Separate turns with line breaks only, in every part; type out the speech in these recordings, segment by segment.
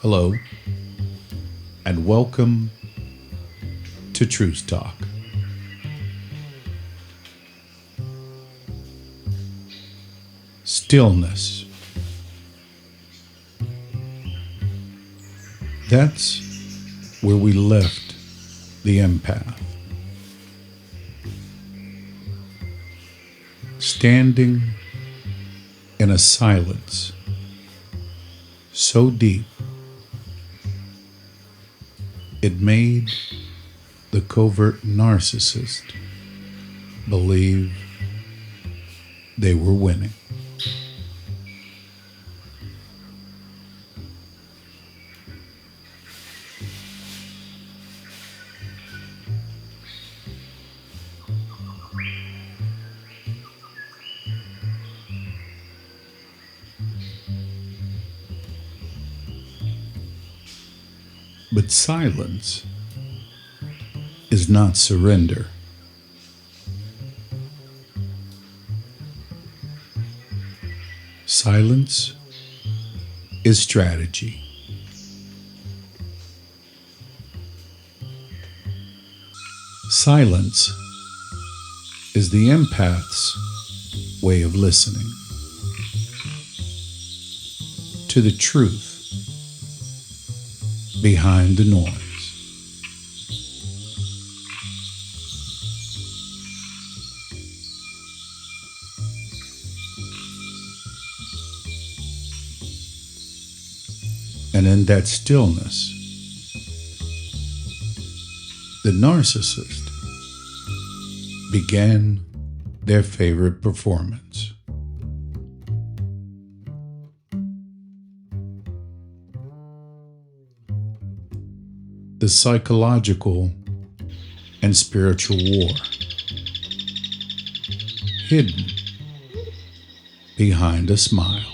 Hello, and welcome to Truth Talk. Stillness. That's where we left the empath. Standing in a silence so deep it made the covert narcissist believe they were winning. But silence is not surrender. Silence is strategy. Silence is the empath's way of listening to the truth behind the noise. And in that stillness, the narcissist began their favorite performance. The psychological and spiritual war, hidden behind a smile.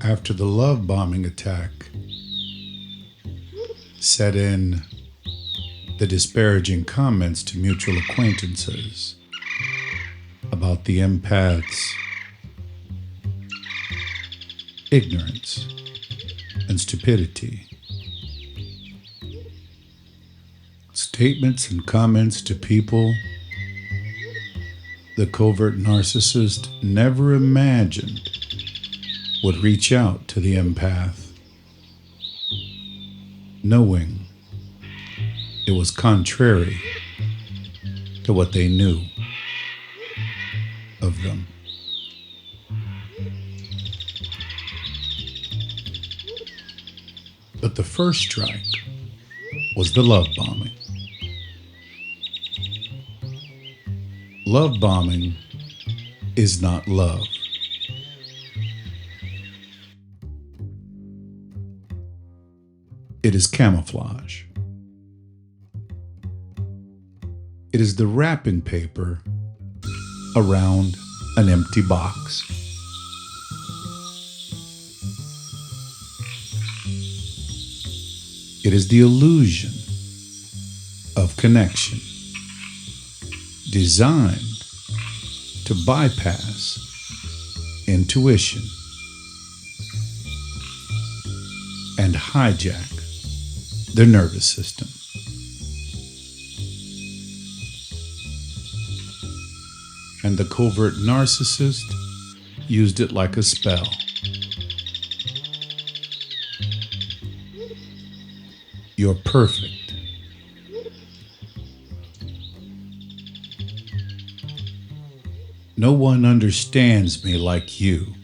After the love bombing attack set in the disparaging comments to mutual acquaintances about the empaths' ignorance and stupidity. Statements and comments to people the covert narcissist never imagined would reach out to the empath, knowing it was contrary to what they knew of them. But the first strike was the love bombing. Love bombing is not love. It is camouflage. It is the wrapping paper around an empty box. It is the illusion of connection designed to bypass intuition and hijack the nervous system. And the covert narcissist used it like a spell. You're perfect. No one understands me like you.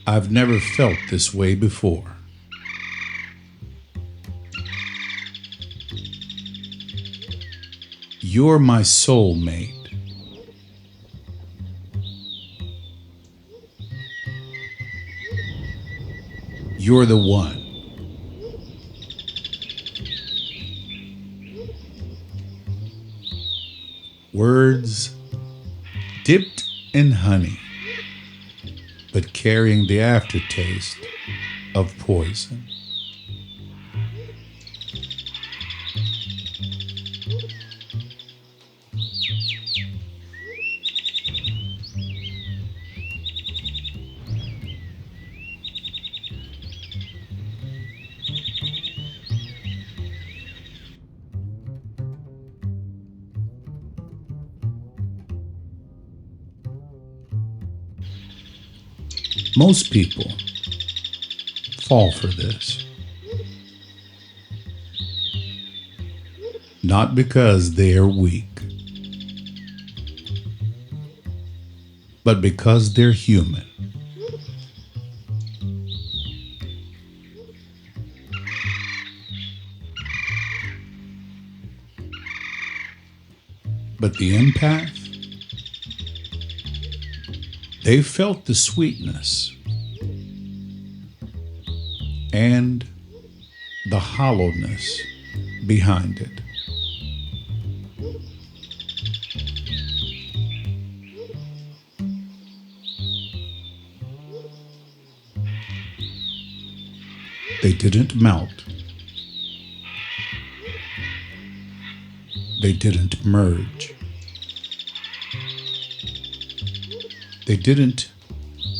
I've never felt this way before. You're my soulmate. You're the one. Words dipped in honey, but carrying the aftertaste of poison. Most people fall for this, not because they are weak, but because they're human. But the empath, they felt the sweetness and the hollowness behind it. They didn't melt. They didn't merge. They didn't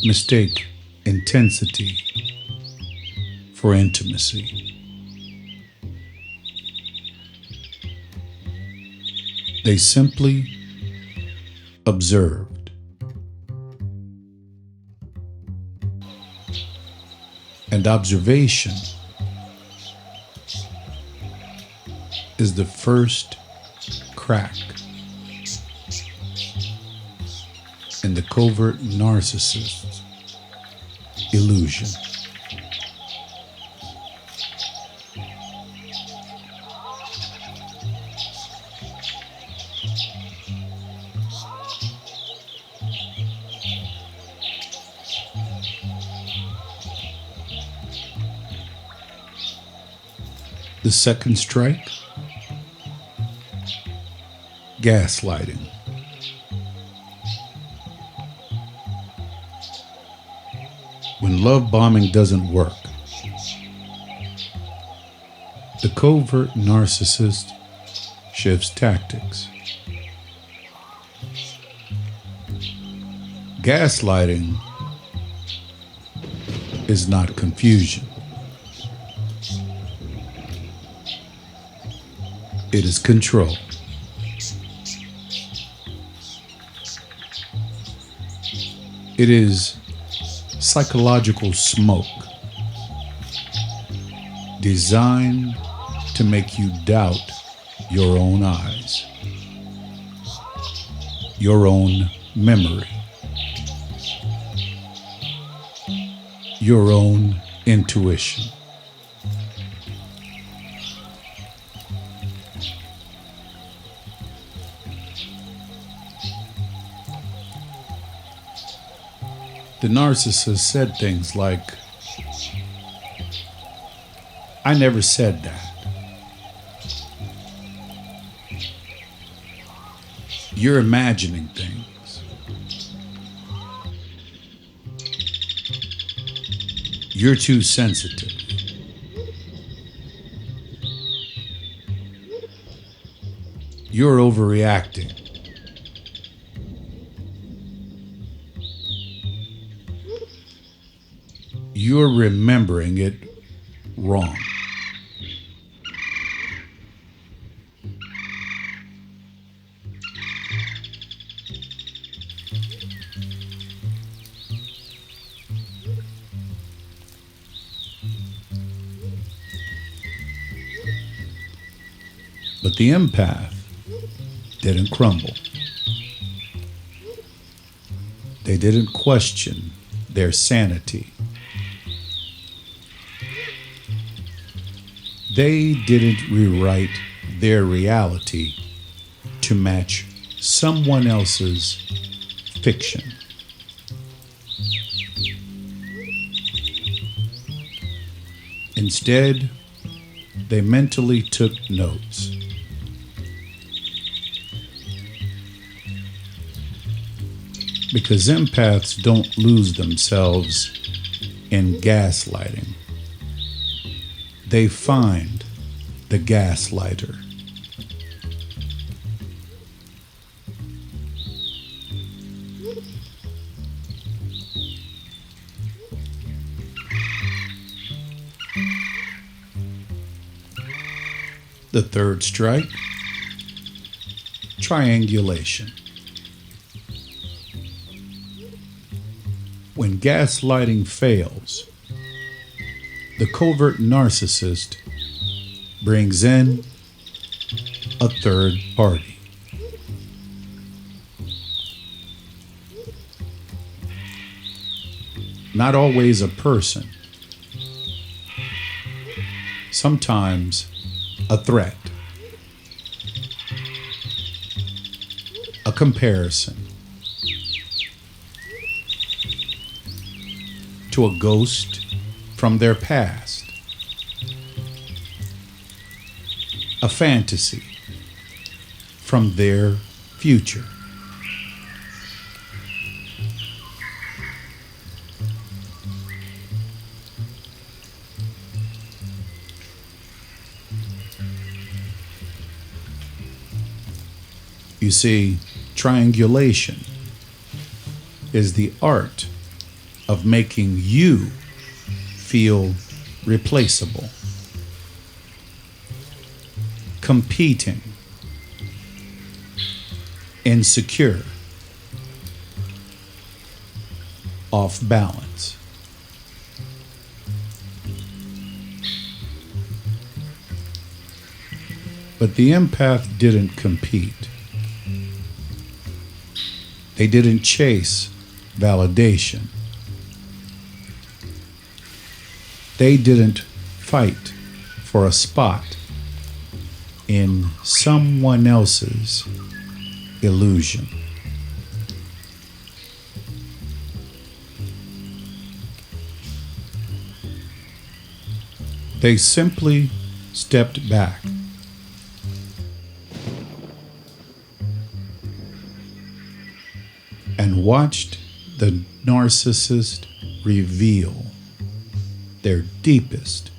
mistake intensity for intimacy. They simply observed. And observation is the first crack in the covert narcissist's illusion. The second strike, gaslighting. When love bombing doesn't work, the covert narcissist shifts tactics. Gaslighting is not confusion. It is control. It is psychological smoke designed to make you doubt your own eyes, your own memory, your own intuition. The narcissist said things like, "I never said that. You're imagining things. You're too sensitive. You're overreacting. You're remembering it wrong." But the empath didn't crumble. They didn't question their sanity. They didn't rewrite their reality to match someone else's fiction. Instead, they mentally took notes. Because empaths don't lose themselves in gaslighting. They find the gaslighter. The third strike, triangulation. When gaslighting fails, the covert narcissist brings in a third party. Not always a person, sometimes a threat, a comparison to a ghost from their past, a fantasy from their future. You see, triangulation is the art of making you feel replaceable, competing, insecure, off balance. But the empath didn't compete. They didn't chase validation. They didn't fight for a spot in someone else's illusion. They simply stepped back and watched the narcissist reveal their deepest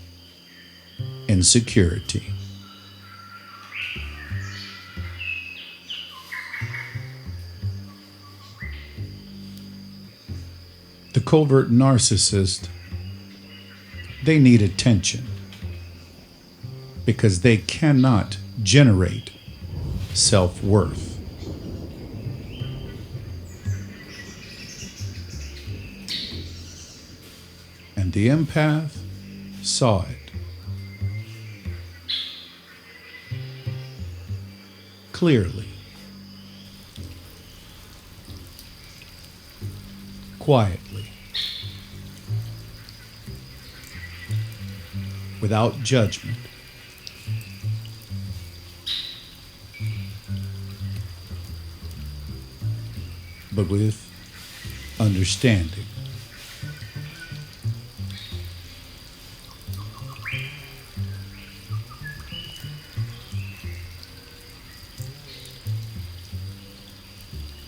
insecurity. The covert narcissist, they need attention because they cannot generate self-worth. And the empath saw it clearly, quietly, without judgment. But with understanding.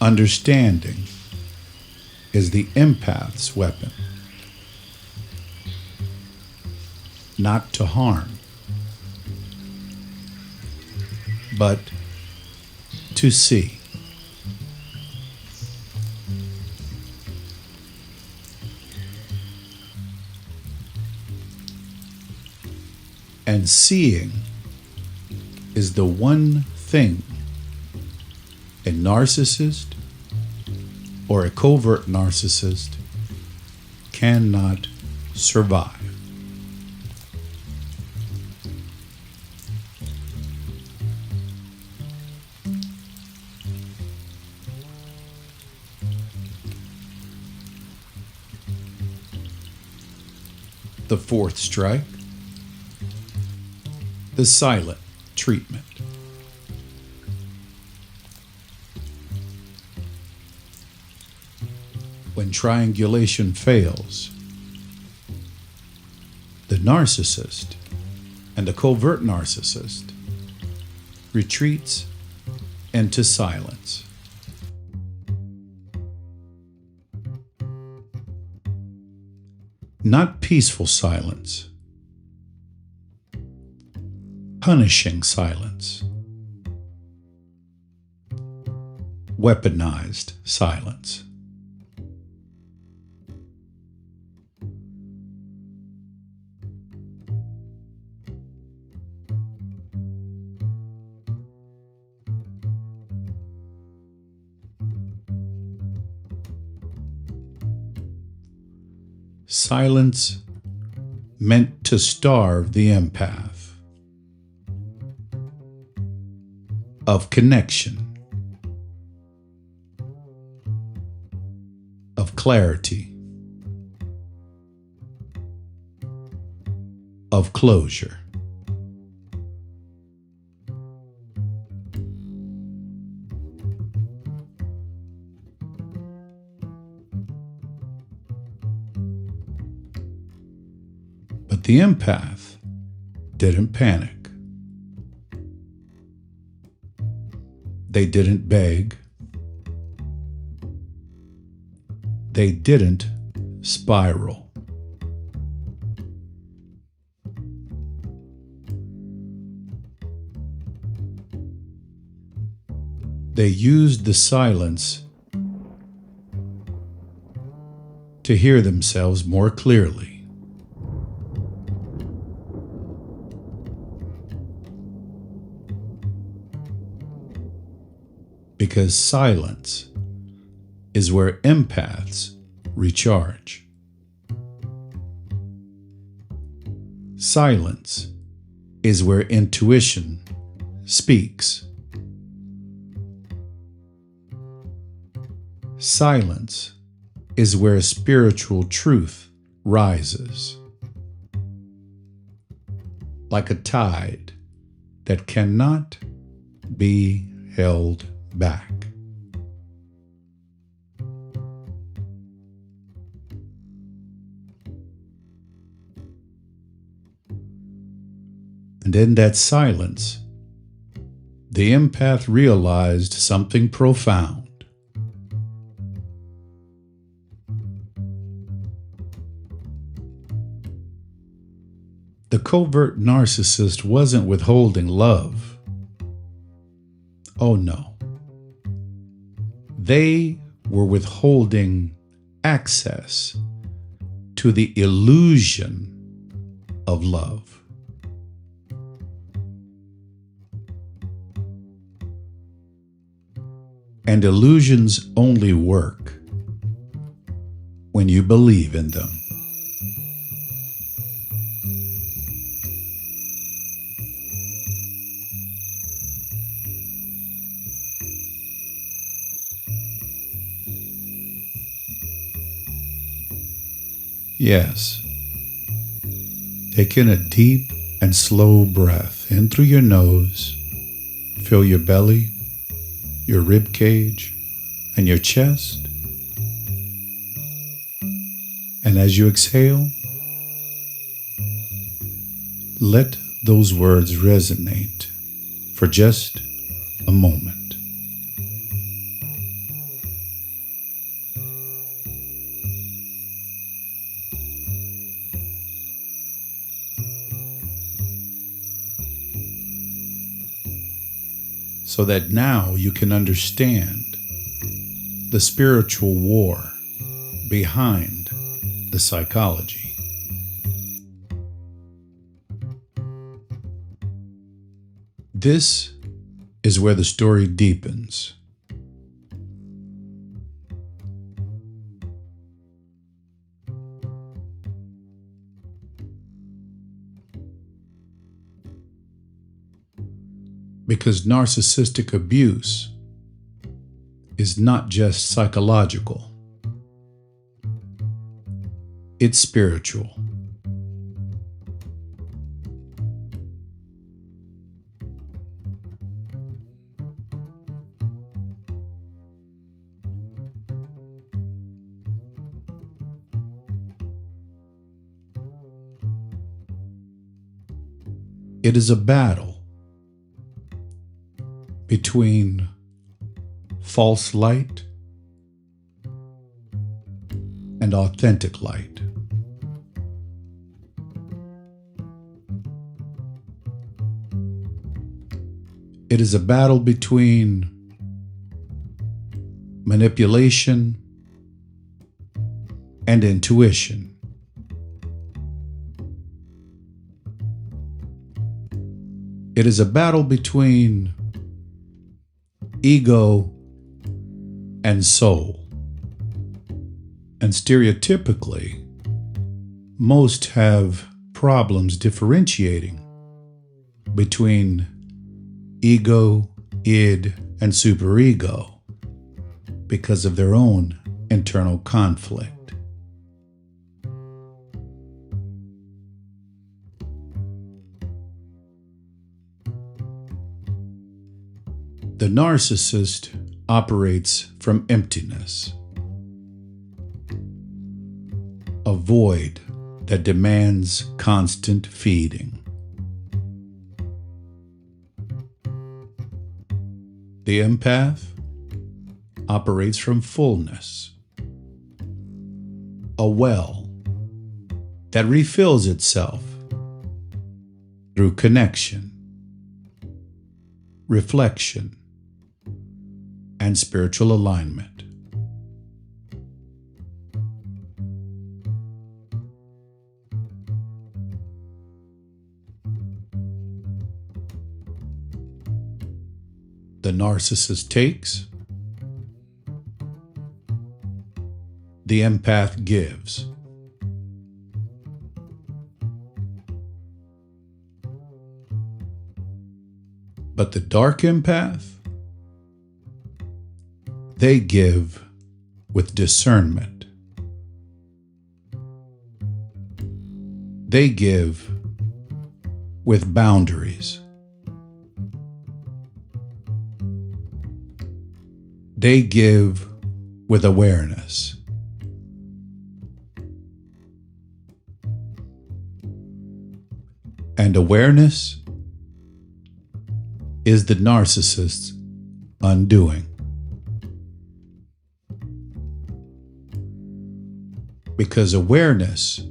Understanding is the empath's weapon. Not to harm, but to see. And seeing is the one thing a narcissist or a covert narcissist cannot survive. The fourth strike, the silent treatment. When triangulation fails, the narcissist and the covert narcissist retreats into silence. Not peaceful silence, punishing silence, weaponized silence. Silence meant to starve the empath of connection, of clarity, of closure. But the empath didn't panic. They didn't beg. They didn't spiral. They used the silence to hear themselves more clearly. Because silence is where empaths recharge. Silence is where intuition speaks. Silence is where spiritual truth rises, like a tide that cannot be held back. And in that silence, the empath realized something profound. The covert narcissist wasn't withholding love. Oh no. They were withholding access to the illusion of love. And illusions only work when you believe in them. Yes. Take in a deep and slow breath in through your nose. Fill your belly, your rib cage, and your chest. And as you exhale, let those words resonate for just a moment. So that now you can understand the spiritual war behind the psychology. This is where the story deepens. Because narcissistic abuse is not just psychological, it's spiritual. It is a battle between false light and authentic light. It is a battle between manipulation and intuition. It is a battle between ego and soul. And stereotypically, Most have problems differentiating between ego, id, and superego because of their own internal conflict. The narcissist operates from emptiness, a void that demands constant feeding. The empath operates from fullness, a well that refills itself through connection, reflection, and spiritual alignment. The narcissist takes, the empath gives. But the dark empath, they give with discernment. They give with boundaries. They give with awareness. And awareness is the narcissist's undoing. Because awareness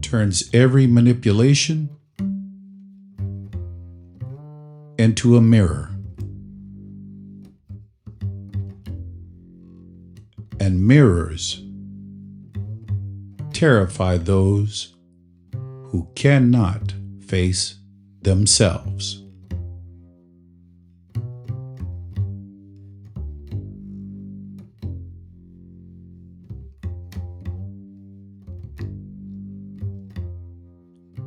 turns every manipulation into a mirror. And mirrors terrify those who cannot face themselves.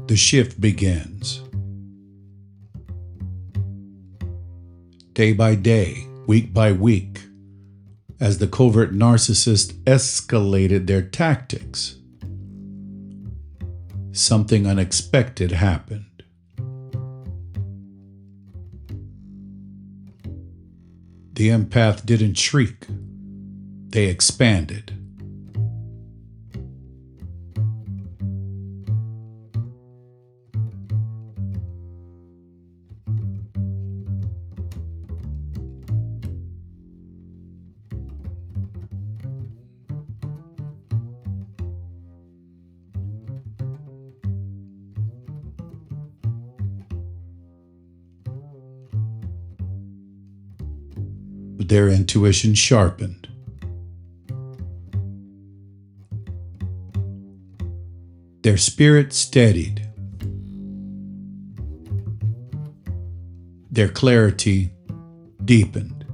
The shift begins. Day by day, week by week, as the covert narcissist escalated their tactics, something unexpected happened. The empath didn't shriek, they expanded. Their intuition sharpened. Their spirit steadied. Their clarity deepened.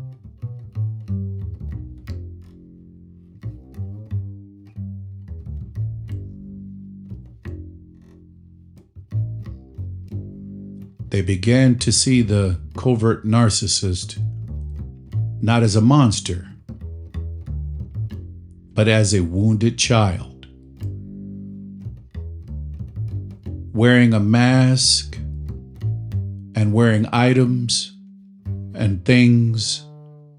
They began to see the covert narcissist not as a monster, but as a wounded child, wearing a mask and wearing items and things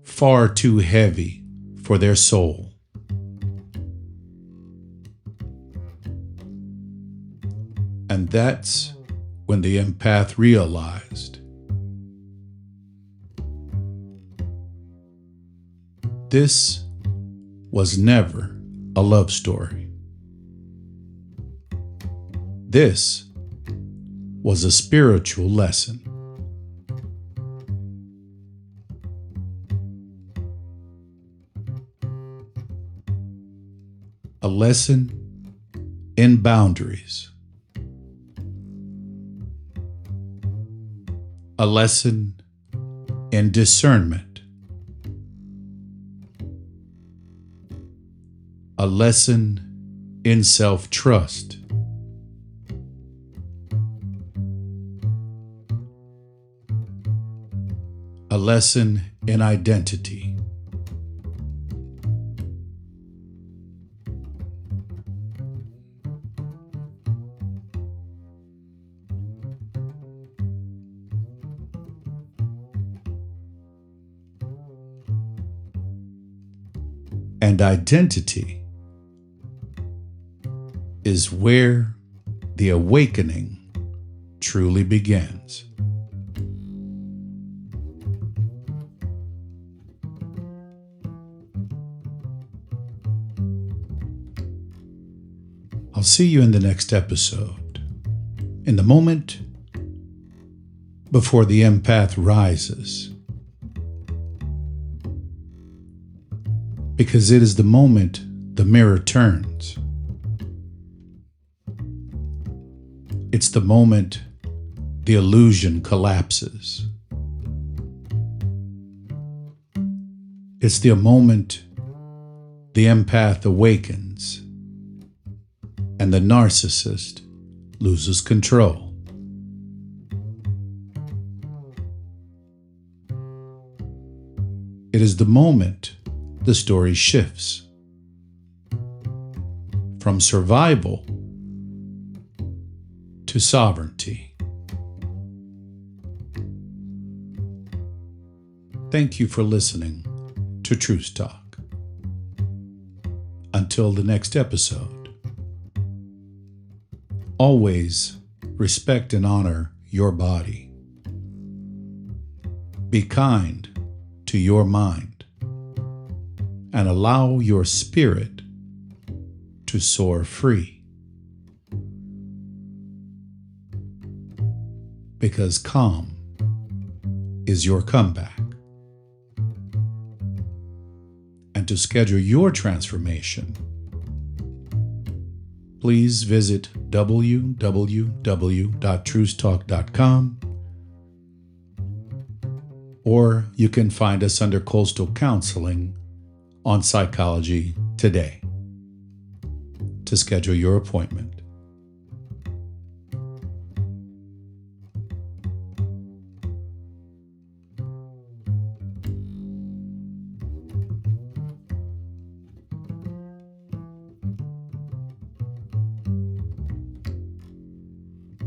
far too heavy for their soul. And that's when the empath realized this was never a love story. This was a spiritual lesson. A lesson in boundaries. A lesson in discernment. A lesson in self-trust. A lesson in identity. And identity is where the awakening truly begins. I'll see you in the next episode. In the moment before the empath rises. Because it is the moment the mirror turns. It's the moment the illusion collapses. It's the moment the empath awakens and the narcissist loses control. It is the moment the story shifts from survival to sovereignty. Thank you for listening to Truth Talk. Until the next episode, always respect and honor your body. Be kind to your mind. And allow your spirit to soar free. Because calm is your comeback. And to schedule your transformation, please visit www.truthtalk.com, or you can find us under Coastal Counseling on Psychology Today to schedule your appointment.